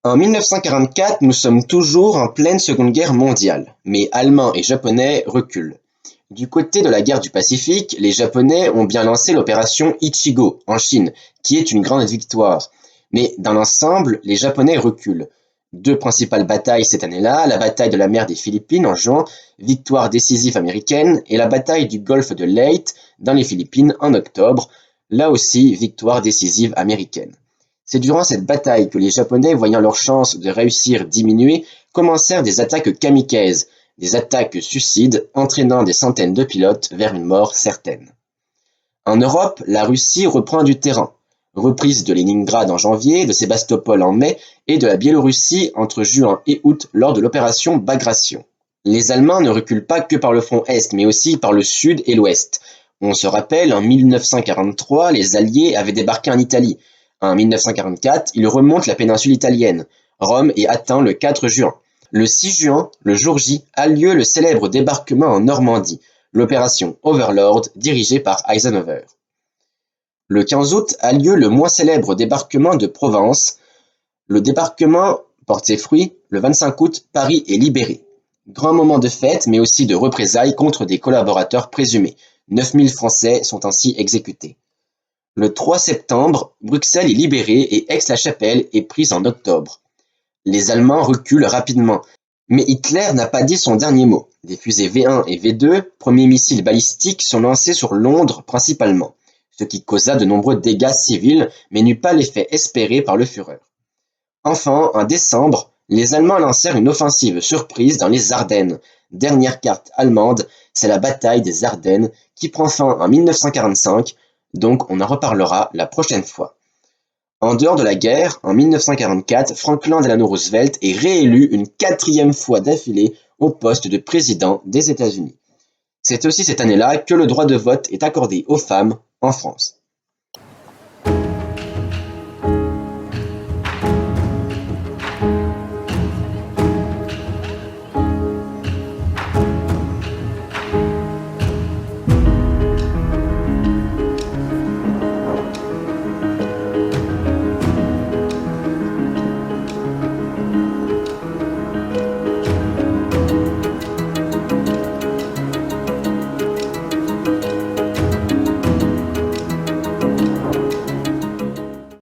En 1944, nous sommes toujours en pleine Seconde Guerre mondiale, mais Allemands et Japonais reculent. Du côté de la guerre du Pacifique, les Japonais ont bien lancé l'opération Ichigo en Chine, qui est une grande victoire. Mais dans l'ensemble, les Japonais reculent. Deux principales batailles cette année-là, la bataille de la mer des Philippines en juin, victoire décisive américaine, et la bataille du golfe de Leyte dans les Philippines en octobre, là aussi victoire décisive américaine. C'est durant cette bataille que les Japonais, voyant leurs chances de réussir diminuer, commencèrent des attaques kamikazes, des attaques suicides entraînant des centaines de pilotes vers une mort certaine. En Europe, la Russie reprend du terrain. Reprise de Leningrad en janvier, de Sébastopol en mai et de la Biélorussie entre juin et août lors de l'opération Bagration. Les Allemands ne reculent pas que par le front Est, mais aussi par le Sud et l'Ouest. On se rappelle, en 1943, les Alliés avaient débarqué en Italie. En 1944, ils remontent la péninsule italienne. Rome est atteint le 4 juin. Le 6 juin, le jour J, a lieu le célèbre débarquement en Normandie, l'opération Overlord dirigée par Eisenhower. Le 15 août a lieu le moins célèbre débarquement de Provence. Le débarquement porte ses fruits. Le 25 août, Paris est libéré. Grand moment de fête, mais aussi de représailles contre des collaborateurs présumés. 9000 Français sont ainsi exécutés. Le 3 septembre, Bruxelles est libérée et Aix-la-Chapelle est prise en octobre. Les Allemands reculent rapidement, mais Hitler n'a pas dit son dernier mot. Des fusées V1 et V2, premiers missiles balistiques, sont lancés sur Londres principalement, ce qui causa de nombreux dégâts civils, mais n'eut pas l'effet espéré par le Führer. Enfin, en décembre, les Allemands lancèrent une offensive surprise dans les Ardennes. Dernière carte allemande, c'est la bataille des Ardennes qui prend fin en 1945, donc on en reparlera la prochaine fois. En dehors de la guerre, en 1944, Franklin Delano Roosevelt est réélu une 4e fois d'affilée au poste de président des États-Unis. C'est aussi cette année-là que le droit de vote est accordé aux femmes en France.